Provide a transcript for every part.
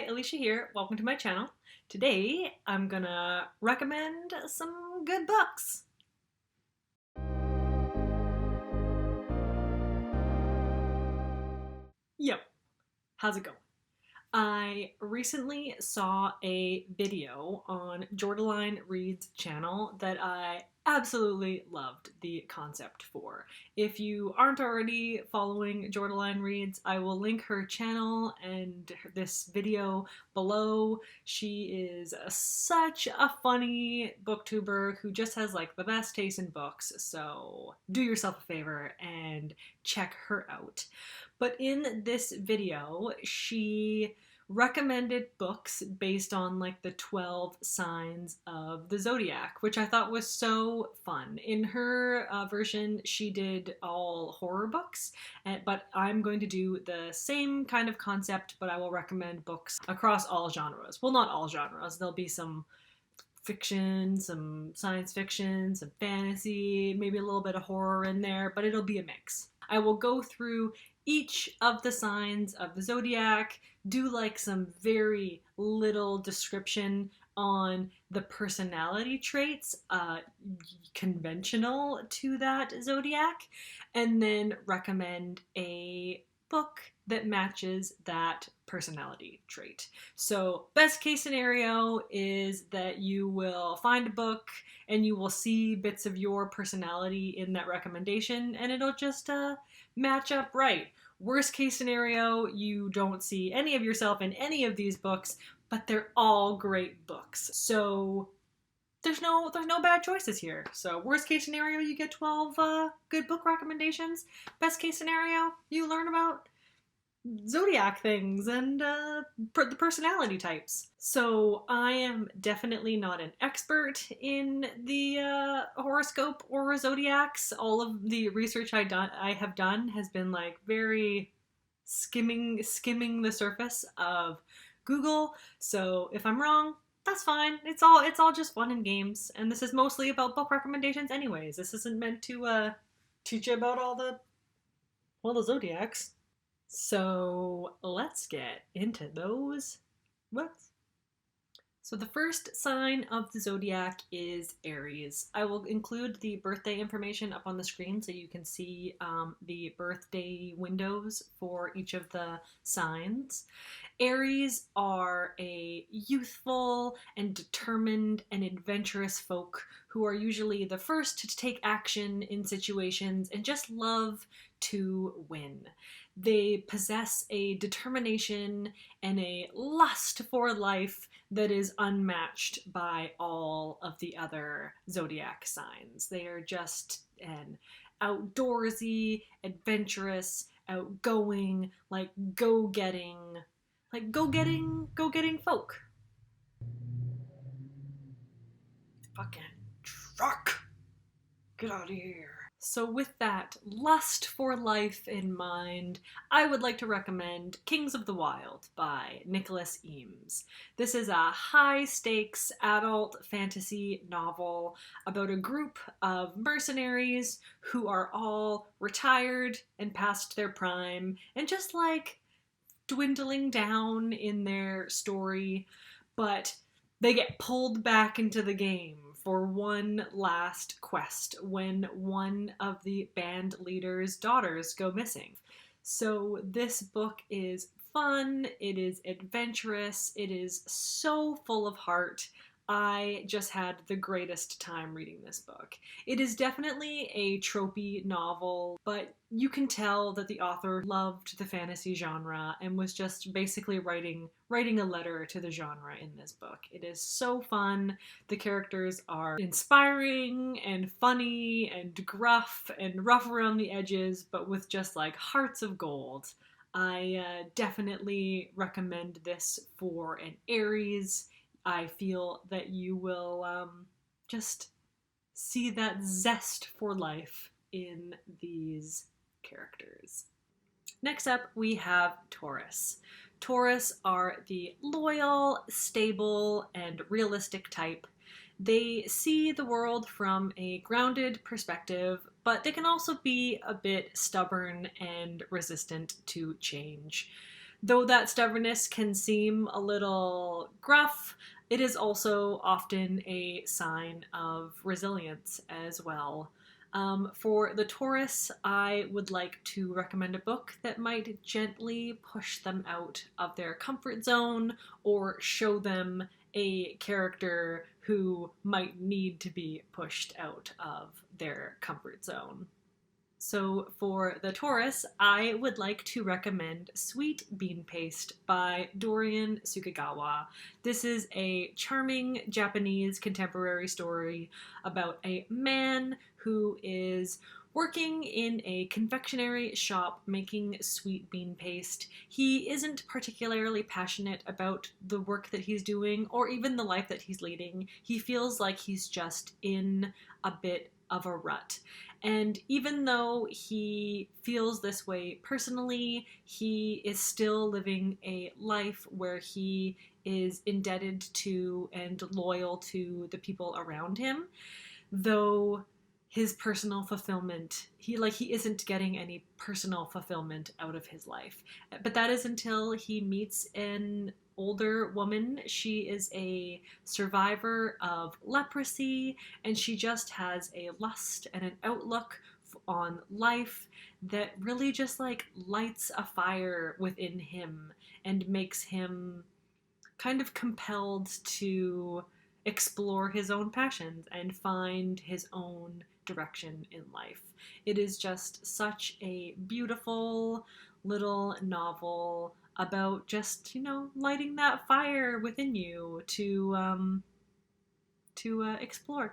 Alicia here. Welcome to my channel. Today, I'm gonna recommend some good books. Yo, how's it going? I recently saw a video on Jordaline Reed's channel that I absolutely loved the concept for. If you aren't already following Jordaline Reed's, I will link her channel and this video below. She is such a funny booktuber who just has like the best taste in books, so do yourself a favor and check her out. But in this video, she recommended books based on like the 12 signs of the Zodiac, which I thought was so fun. In her version, she did all horror books, but I'm going to do the same kind of concept, but I will recommend books across all genres. Well, not all genres. There'll be some fiction, some science fiction, some fantasy, maybe a little bit of horror in there, but it'll be a mix. I will go through each of the signs of the Zodiac, do like some very little description on the personality traits conventional to that Zodiac, and then recommend a book that matches that personality trait. So best case scenario is that you will find a book and you will see bits of your personality in that recommendation and it'll just match up right. Worst case scenario, you don't see any of yourself in any of these books, but they're all great books. So there's no bad choices here. So worst case scenario, you get 12 good book recommendations. Best case scenario, you learn about Zodiac things and the personality types. So I am definitely not an expert in the horoscope or zodiacs. All of the research I have done has been like very skimming the surface of Google. So if I'm wrong, that's fine. It's all just fun and games. And this is mostly about book recommendations anyways. This isn't meant to teach you about all the zodiacs. So let's get into those books. So the first sign of the Zodiac is Aries. I will include the birthday information up on the screen so you can see the birthday windows for each of the signs. Aries are a youthful and determined and adventurous folk who are usually the first to take action in situations and just love to win. They possess a determination and a lust for life that is unmatched by all of the other zodiac signs. They are just an outdoorsy, adventurous, outgoing, go-getting folk. Fucking truck! Get out of here. So with that lust for life in mind, I would like to recommend Kings of the Wyld by Nicholas Eames. This is a high-stakes adult fantasy novel about a group of mercenaries who are all retired and past their prime and just like dwindling down in their story, but they get pulled back into the game for one last quest when one of the band leader's daughters go missing. So this book is fun, it is adventurous, it is so full of heart. I just had the greatest time reading this book. It is definitely a tropey novel, but you can tell that the author loved the fantasy genre and was just basically writing a letter to the genre in this book. It is so fun. The characters are inspiring and funny and gruff and rough around the edges, but with just like hearts of gold. I definitely recommend this for an Aries. I feel that you will just see that zest for life in these characters. Next up, we have Taurus. Taurus are the loyal, stable, and realistic type. They see the world from a grounded perspective, but they can also be a bit stubborn and resistant to change. Though that stubbornness can seem a little gruff, it is also often a sign of resilience as well. For the Taurus, I would like to recommend a book that might gently push them out of their comfort zone or show them a character who might need to be pushed out of their comfort zone. So for the Taurus, I would like to recommend Sweet Bean Paste by Durian Sukegawa. This is a charming Japanese contemporary story about a man who is working in a confectionery shop making sweet bean paste. He isn't particularly passionate about the work that he's doing or even the life that he's leading. He feels like he's just in a bit of a rut. And even though he feels this way personally, he is still living a life where he is indebted to and loyal to the people around him, though his personal fulfillment, he isn't getting any personal fulfillment out of his life. But that is until he meets an older woman. She is a survivor of leprosy, and she just has a lust and an outlook on life that really just lights a fire within him and makes him kind of compelled to explore his own passions and find his own direction in life. It is just such a beautiful little novel about just, lighting that fire within you to explore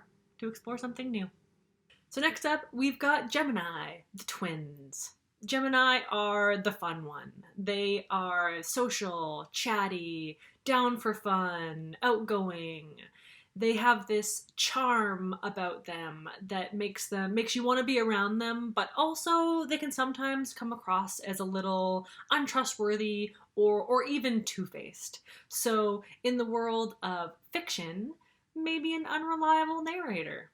something new. So next up, we've got Gemini, the twins. Gemini are the fun one. They are social, chatty, down for fun, outgoing. They have this charm about them that makes you want to be around them, but also they can sometimes come across as a little untrustworthy or even two-faced. So in the world of fiction, maybe an unreliable narrator.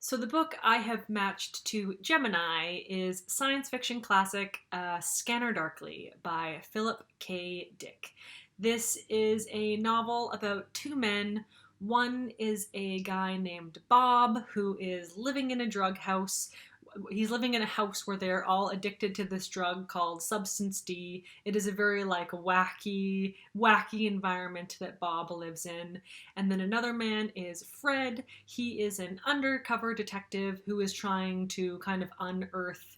So the book I have matched to Gemini is science fiction classic Scanner Darkly by Philip K. Dick. This is a novel about two men. One is a guy named Bob who is living in a drug house. He's living in a house where they're all addicted to this drug called Substance D. It is a very wacky environment that Bob lives in. And then another man is Fred. He is an undercover detective who is trying to kind of unearth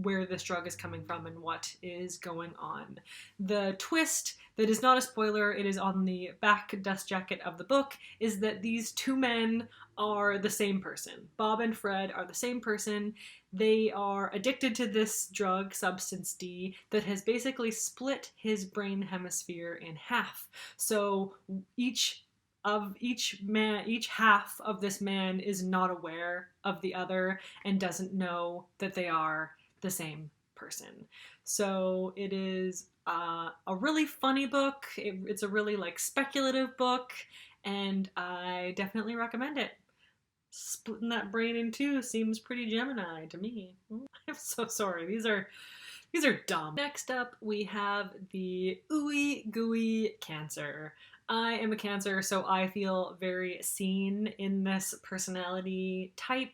where this drug is coming from and what is going on. The twist that is not a spoiler, it is on the back dust jacket of the book, is that these two men are the same person. Bob and Fred are the same person. They are addicted to this drug, Substance D, that has basically split his brain hemisphere in half. So each half of this man is not aware of the other and doesn't know that they are the same person. So it is a really funny book. It's a really speculative book, and I definitely recommend it. Splitting that brain in two seems pretty Gemini to me. I'm so sorry. These are dumb. Next up, we have the ooey gooey Cancer. I am a Cancer, so I feel very seen in this personality type.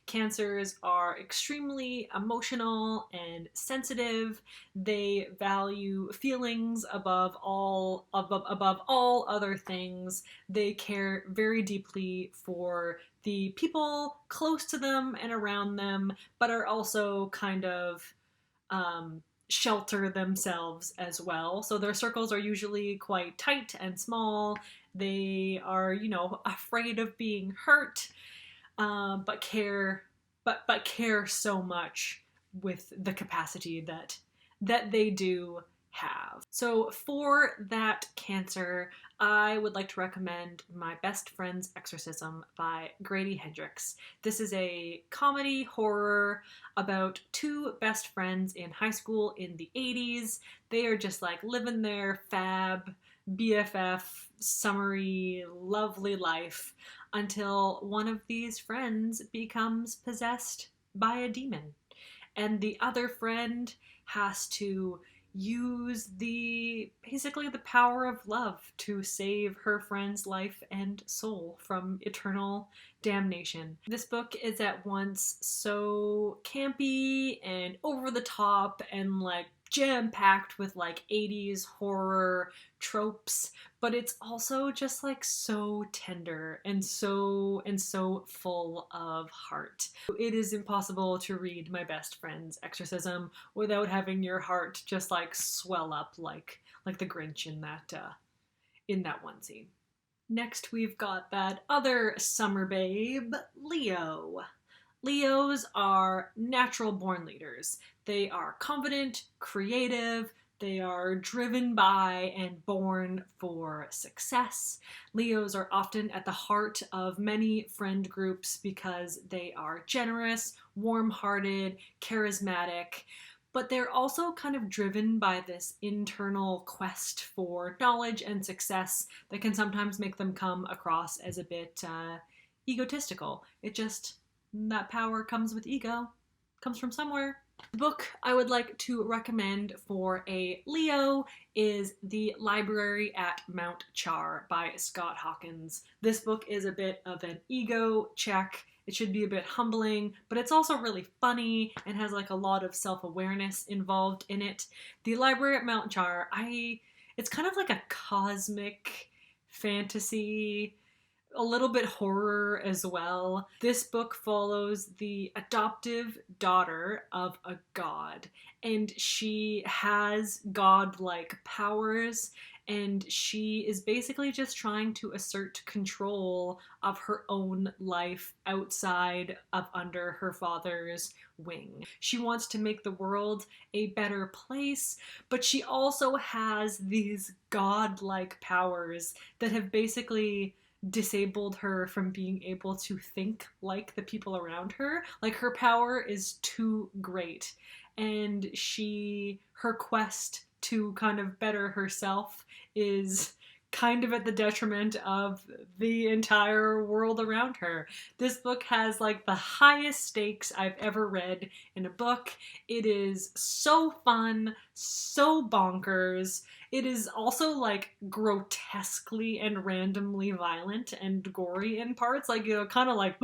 Cancers are extremely emotional and sensitive. They value feelings above all other things. They care very deeply for the people close to them and around them, but are also kind of shelter themselves as well. So their circles are usually quite tight and small. They are, afraid of being hurt, but care so much with the capacity that they do have. So for that Cancer, I would like to recommend My Best Friend's Exorcism by Grady Hendrix. This is a comedy horror about two best friends in high school in the 80s. They are just living their fab BFF summery lovely life until one of these friends becomes possessed by a demon, and the other friend has to use basically the power of love to save her friend's life and soul from eternal damnation. This book is at once so campy and over the top and like jam-packed with like 80s horror tropes, but it's also just like so tender and so full of heart. It is impossible to read my best friend's Exorcism without having your heart just like swell up like the Grinch in that one scene. Next, we've got that other summer babe, Leo. Leos are natural born leaders. They are confident, creative, they are driven by and born for success. Leos are often at the heart of many friend groups because they are generous, warm-hearted, charismatic, but they're also kind of driven by this internal quest for knowledge and success that can sometimes make them come across as a bit egotistical. That power comes with ego, comes from somewhere. The book I would like to recommend for a Leo is The Library at Mount Char by Scott Hawkins. This book is a bit of an ego check. It should be a bit humbling, but it's also really funny and has like a lot of self-awareness involved in it. The Library at Mount Char, it's kind of like a cosmic fantasy, a little bit horror as well. This book follows the adoptive daughter of a god, and she has godlike powers, and she is basically just trying to assert control of her own life outside of under her father's wing. She wants to make the world a better place, but she also has these godlike powers that have basically disabled her from being able to think like the people around her. Like, her power is too great, and her quest to kind of better herself is kind of at the detriment of the entire world around her. This book has like the highest stakes I've ever read in a book. It is so fun, so bonkers. It is also like grotesquely and randomly violent and gory in parts, like, you know, kind of like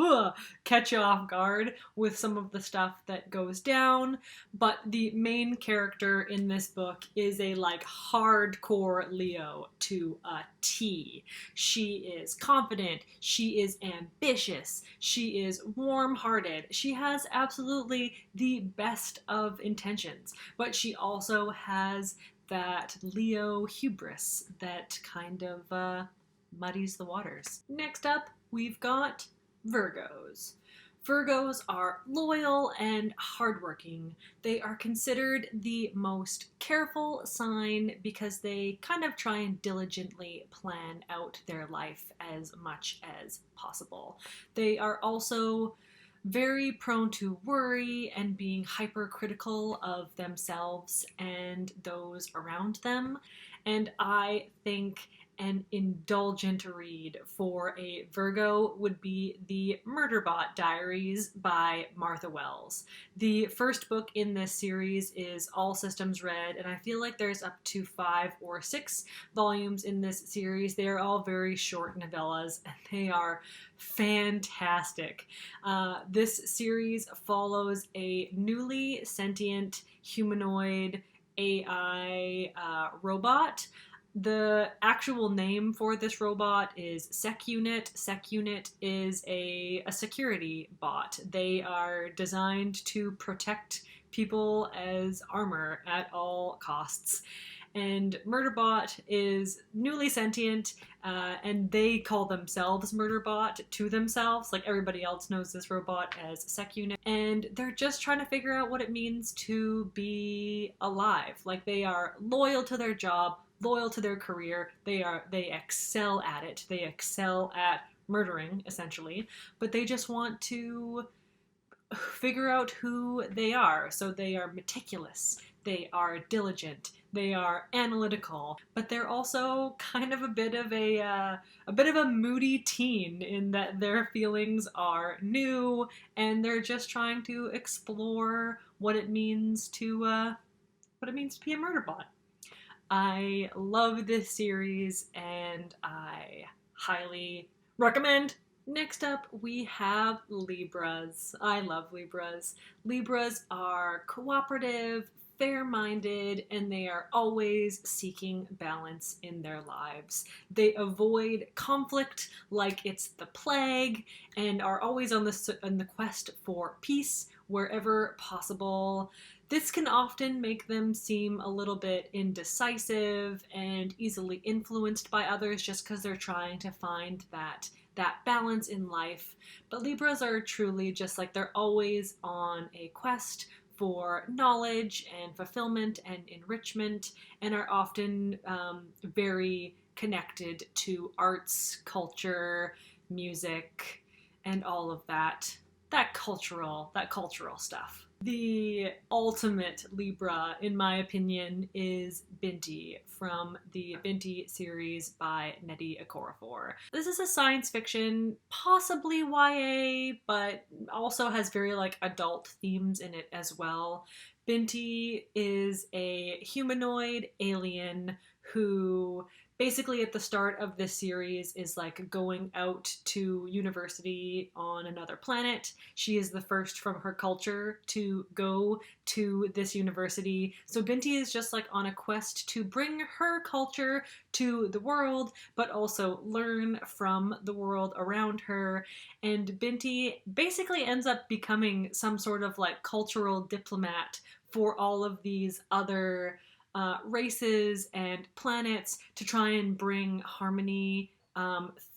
catch you off guard with some of the stuff that goes down. But the main character in this book is a like hardcore Leo to a T. She is confident, she is ambitious, she is warm-hearted, she has absolutely the best of intentions, but she also has that Leo hubris that kind of muddies the waters. Next up, we've got Virgos. Virgos are loyal and hardworking. They are considered the most careful sign because they kind of try and diligently plan out their life as much as possible. They are also very prone to worry and being hypercritical of themselves and those around them. And I think an indulgent read for a Virgo would be the Murderbot Diaries by Martha Wells. The first book in this series is All Systems Red, and I feel like there's up to 5 or 6 volumes in this series. They are all very short novellas, and they are fantastic. This series follows a newly sentient humanoid AI robot. The actual name for this robot is SecUnit. SecUnit is a security bot. They are designed to protect people as armor at all costs. And Murderbot is newly sentient, and they call themselves Murderbot to themselves. Like, everybody else knows this robot as SecUnit, and they're just trying to figure out what it means to be alive. Like, they are loyal to their job, loyal to their career. They excel at it. They excel at murdering, essentially, but they just want to figure out who they are. So they are meticulous, they are diligent, they are analytical, but they're also kind of a bit of a moody teen in that their feelings are new and they're just trying to explore what it means to what it means to be a murder bot. I love this series and I highly recommend. Next up, we have Libras. I love Libras. Libras are cooperative, fair-minded, and they are always seeking balance in their lives. They avoid conflict like it's the plague and are always on the quest for peace wherever possible. This can often make them seem a little bit indecisive and easily influenced by others just because they're trying to find that balance in life. But Libras are truly just like they're always on a quest for knowledge and fulfillment and enrichment, and are often very connected to arts, culture, music, and all of that cultural stuff. The ultimate Libra, in my opinion, is Binti from the Binti series by Nnedi Okorafor. This is a science fiction, possibly YA, but also has very like adult themes in it as well. Binti is a humanoid alien who basically at the start of this series is like going out to university on another planet. She is the first from her culture to go to this university. So Binti is just like on a quest to bring her culture to the world, but also learn from the world around her. And Binti basically ends up becoming some sort of like cultural diplomat for all of these other races and planets to try and bring harmony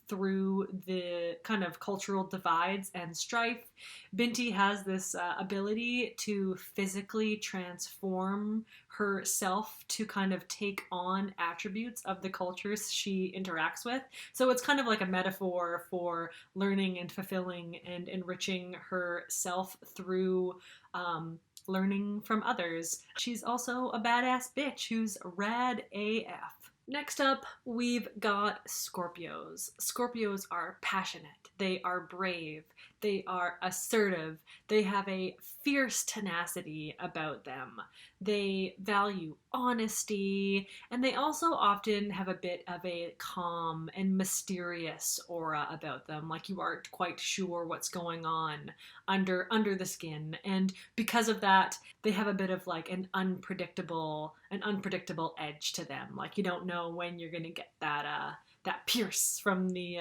through the kind of cultural divides and strife. Binti has this ability to physically transform herself to kind of take on attributes of the cultures she interacts with. So it's kind of like a metaphor for learning and fulfilling and enriching herself through learning from others. She's also a badass bitch who's rad AF. Next up, we've got Scorpios. Scorpios are passionate, they are brave, they are assertive, they have a fierce tenacity about them. They value honesty, and they also often have a bit of a calm and mysterious aura about them, like you aren't quite sure what's going on under the skin. And because of that, they have a bit of like an unpredictable edge to them. Like you don't know when you're gonna get that pierce from the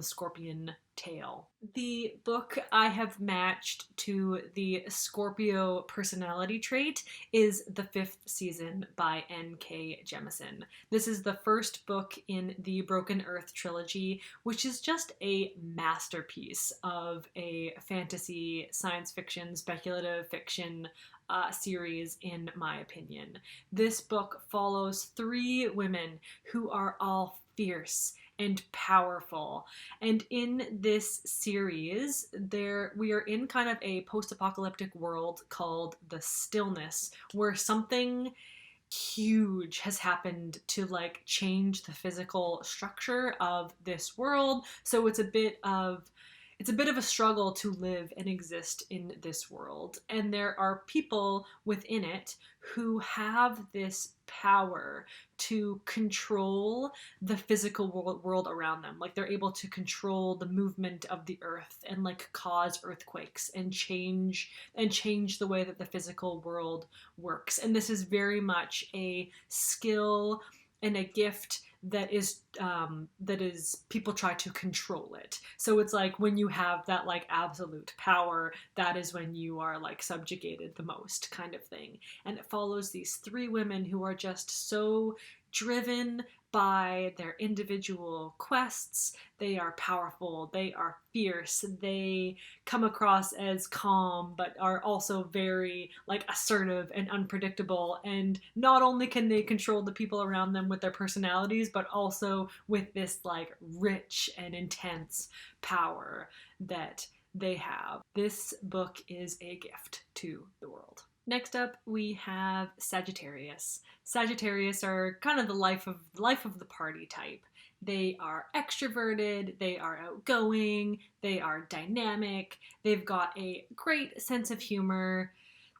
scorpion tail. The book I have matched to the Scorpio personality trait is The Fifth Season by N.K. Jemisin. This is the first book in the Broken Earth trilogy, which is just a masterpiece of a fantasy, science fiction, speculative fiction series, in my opinion. This book follows three women who are all fierce and powerful. And in this series, we are in kind of a post-apocalyptic world called the Stillness, where something huge has happened to like change the physical structure of this world. So it's a bit of a struggle to live and exist in this world. And there are people within it who have this power to control the physical world around them. Like they're able to control the movement of the earth and like cause earthquakes and change the way that the physical world works. And this is very much a skill and a gift that is people try to control it. So it's like when you have that like absolute power, that is when you are like subjugated the most, kind of thing. And it follows these three women who are just so driven by their individual quests. They are powerful, they are fierce, they come across as calm, but are also very like assertive and unpredictable. And not only can they control the people around them with their personalities, but also with this like rich and intense power that they have. This book is a gift to the world. Next up, we have Sagittarius. Sagittarius are kind of the life of the party type. They are extroverted, they are outgoing, they are dynamic, they've got a great sense of humor.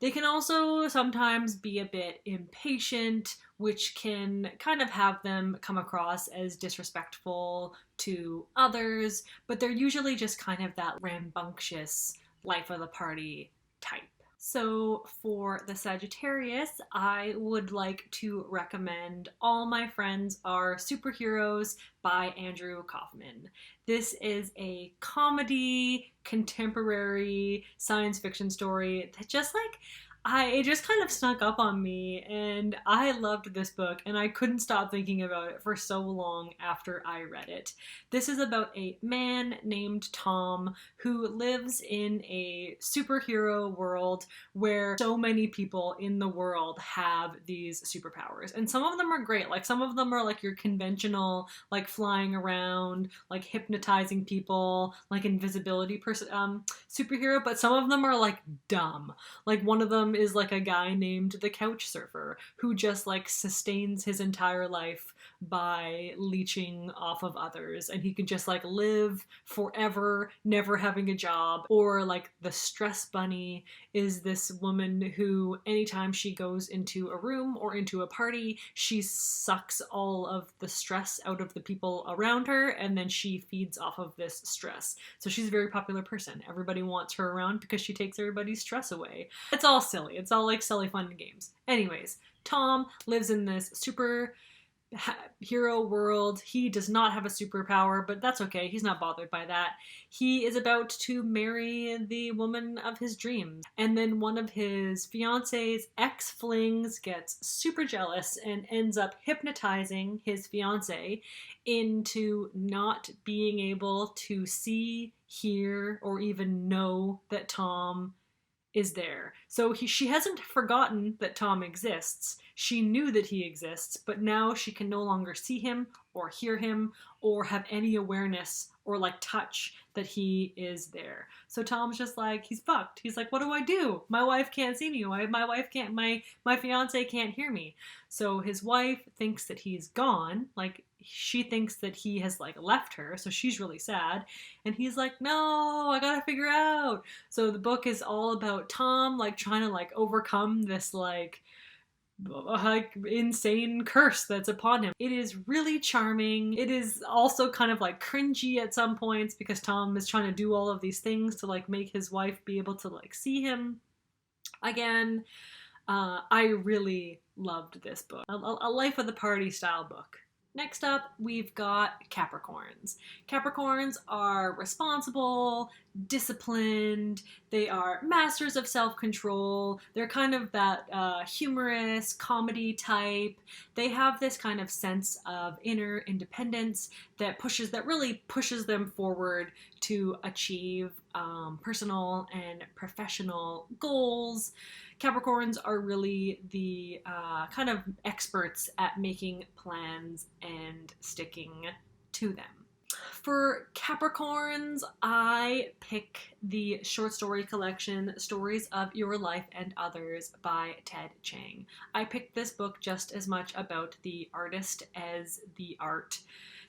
They can also sometimes be a bit impatient, which can kind of have them come across as disrespectful to others, but they're usually just kind of that rambunctious life of the party type. So for the Sagittarius, I would like to recommend All My Friends Are Superheroes by Andrew Kaufman. This is a comedy, contemporary science fiction story that just like it just kind of snuck up on me, and I loved this book, and I couldn't stop thinking about it for so long after I read it. This is about a man named Tom who lives in a superhero world where so many people in the world have these superpowers, and some of them are great. Like, some of them are like your conventional, like flying around, like hypnotizing people, like invisibility superhero, but some of them are like dumb. Like, one of them is like a guy named the Couch Surfer who just like sustains his entire life by leeching off of others, and he can just like live forever never having a job. Or like the Stress Bunny is this woman who anytime she goes into a room or into a party, she sucks all of the stress out of the people around her, and then she feeds off of this stress. So she's a very popular person. Everybody wants her around because she takes everybody's stress away. It's all silly. It's all like silly fun games. Anyways, Tom lives in this super hero world. He does not have a superpower, but that's okay. He's not bothered by that. He is about to marry the woman of his dreams, and then one of his fiance's ex-flings gets super jealous and ends up hypnotizing his fiance into not being able to see, hear, or even know that Tom is there. So she hasn't forgotten that Tom exists. She knew that he exists, but now she can no longer see him or hear him or have any awareness or like touch that he is there. So Tom's just like, he's fucked. He's like, what do I do? My wife can't see me. My fiance can't hear me. So his wife thinks that he's gone. Like, she thinks that he has like left her, so she's really sad, and he's like, no, I gotta figure out. So the book is all about Tom like trying to like overcome this like insane curse that's upon him. It is really charming. It is also kind of like cringy at some points because Tom is trying to do all of these things to like make his wife be able to like see him again. I really loved this book. A life of the party style book. Next up, we've got Capricorns. Capricorns are responsible, disciplined, they are masters of self-control, they're kind of that humorous comedy type. They have this kind of sense of inner independence that really pushes them forward to achieve personal and professional goals. Capricorns are really the kind of experts at making plans and sticking to them. For Capricorns, I pick the short story collection Stories of Your Life and Others by Ted Chiang. I picked this book just as much about the artist as the art.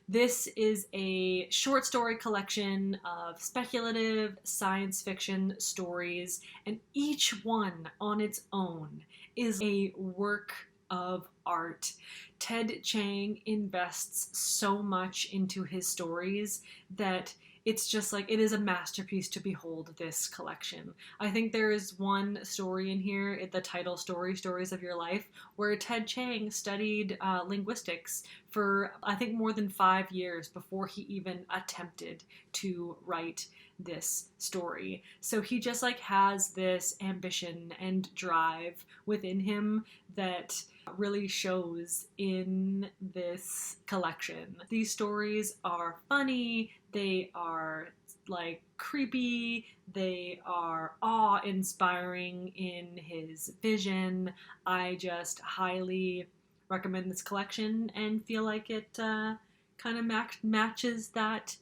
This is a short story collection of speculative science fiction stories, and each one on its own is a work of art. Ted Chiang invests so much into his stories that it's just like, it is a masterpiece to behold this collection. I think there is one story in here, the title story, Stories of Your Life, where Ted Chiang studied linguistics for, I think, more than 5 years before he even attempted to write this story. So he just like has this ambition and drive within him that really shows in this collection. These stories are funny, they are like creepy, they are awe-inspiring in his vision. I just highly recommend this collection and feel like it kind of matches that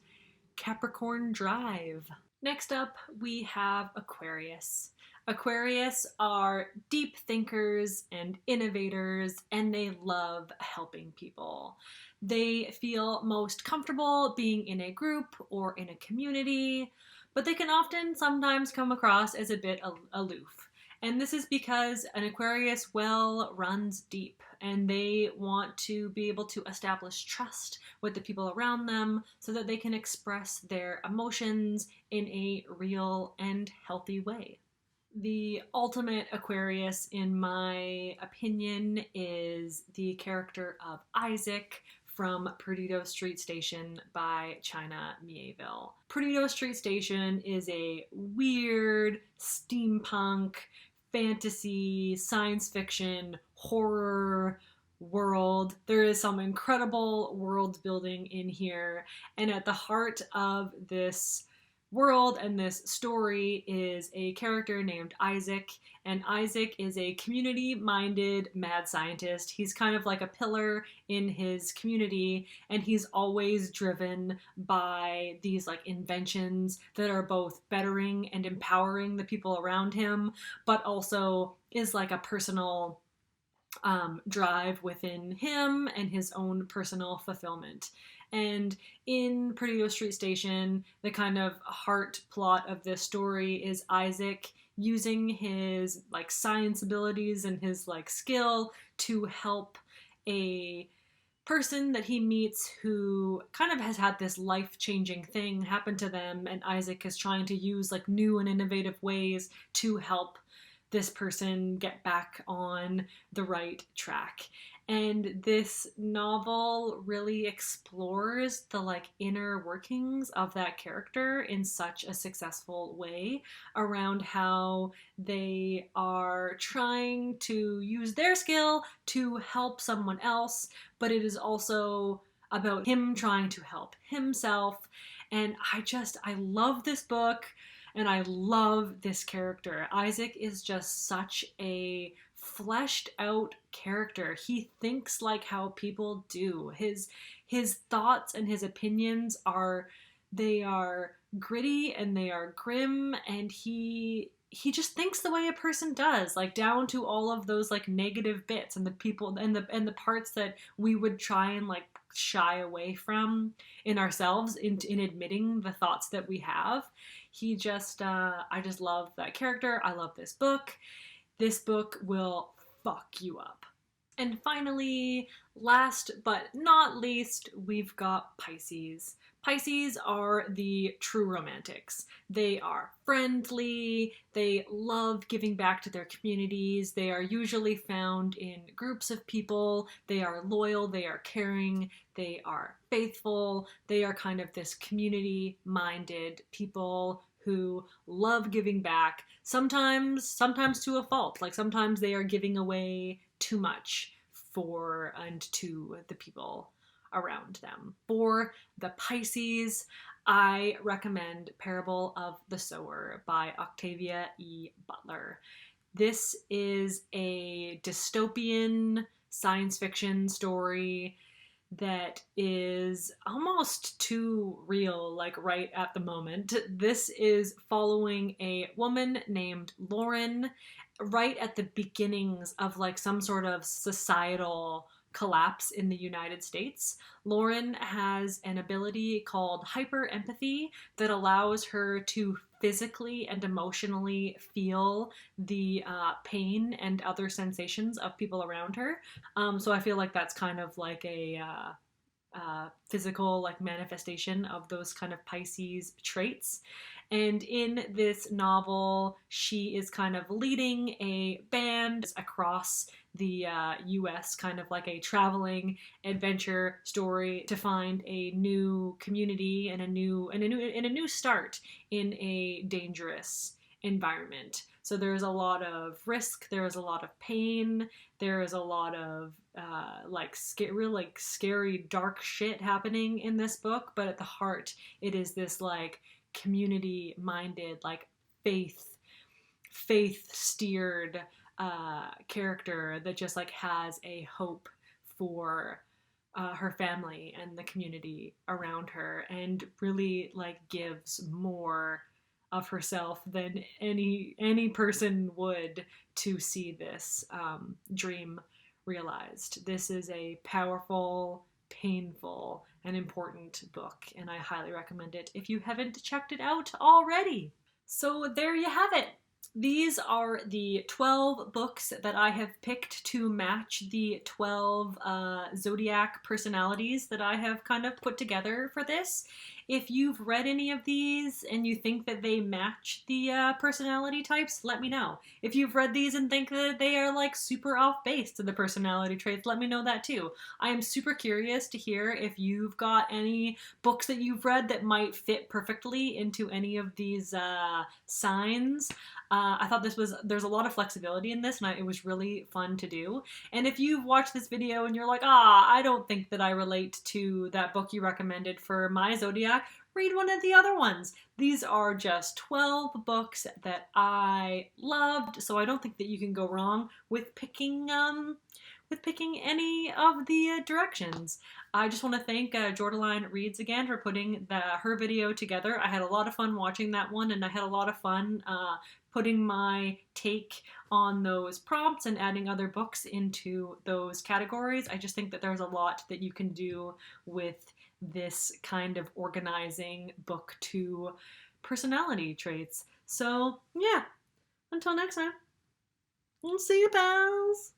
Capricorn drive. Next up, we have Aquarius. Aquarius are deep thinkers and innovators, and they love helping people. They feel most comfortable being in a group or in a community, but they can often sometimes come across as a bit aloof. And this is because an Aquarius well runs deep, and they want to be able to establish trust with the people around them so that they can express their emotions in a real and healthy way. The ultimate Aquarius, in my opinion, is the character of Isaac from Perdido Street Station by China Miéville. Perdido Street Station is a weird steampunk, fantasy, science fiction, horror world. There is some incredible world building in here, and at the heart of this world and this story is a character named Isaac, and Isaac is a community-minded mad scientist. He's kind of like a pillar in his community, and he's always driven by these like inventions that are both bettering and empowering the people around him, but also is like a personal drive within him and his own personal fulfillment. And in Perdido Street Station, the kind of heart plot of this story is Isaac using his like science abilities and his like skill to help a person that he meets who kind of has had this life-changing thing happen to them, and Isaac is trying to use like new and innovative ways to help this person get back on the right track. And this novel really explores the like inner workings of that character in such a successful way, around how they are trying to use their skill to help someone else, but it is also about him trying to help himself. And I love this book, and I love this character. Isaac is just such a fleshed out character. He thinks like how people do. His thoughts and his opinions are gritty and they are grim, and he just thinks the way a person does, like down to all of those like negative bits and the people and the parts that we would try and like shy away from in ourselves in admitting the thoughts that we have. He just I just love that character. I love this book. This book will fuck you up. And finally, last but not least, we've got Pisces. Pisces are the true romantics. They are friendly, they love giving back to their communities, they are usually found in groups of people, they are loyal, they are caring, they are faithful, they are kind of this community-minded people who love giving back, sometimes to a fault. Like sometimes they are giving away too much for and to the people around them. For the Pisces, I recommend Parable of the Sower by Octavia E. Butler. This is a dystopian science fiction story that is almost too real, like right at the moment. This is following a woman named Lauren right at the beginnings of like some sort of societal collapse in the United States. Lauren has an ability called hyper empathy that allows her to physically and emotionally feel the pain and other sensations of people around her. So I feel like that's kind of like a physical like manifestation of those kind of Pisces traits. And in this novel, she is kind of leading a band across the US, kind of like a traveling adventure story to find a new community and a new start in a dangerous environment. So there's a lot of risk, there is a lot of pain, there is a lot of real scary dark shit happening in this book, but at the heart it is this like community minded, like faith steered character that just like has a hope for her family and the community around her, and really like gives more of herself than any person would to see this dream realized. This is a powerful, painful, and important book, and I highly recommend it if you haven't checked it out already. So there you have it. These are the 12 books that I have picked to match the 12 zodiac personalities that I have kind of put together for this. If you've read any of these and you think that they match the personality types, let me know. If you've read these and think that they are like super off base to the personality traits, let me know that too. I am super curious to hear if you've got any books that you've read that might fit perfectly into any of these signs. I thought there's a lot of flexibility in this, and it was really fun to do. And if you've watched this video and you're like, I don't think that I relate to that book you recommended for my zodiac, read one of the other ones. These are just 12 books that I loved, so I don't think that you can go wrong with picking any of the directions. I just want to thank Jordaline Reads again for putting her video together. I had a lot of fun watching that one, and I had a lot of fun putting my take on those prompts and adding other books into those categories. I just think that there's a lot that you can do with this kind of organizing book to personality traits. So yeah, until next time, we'll see you, pals.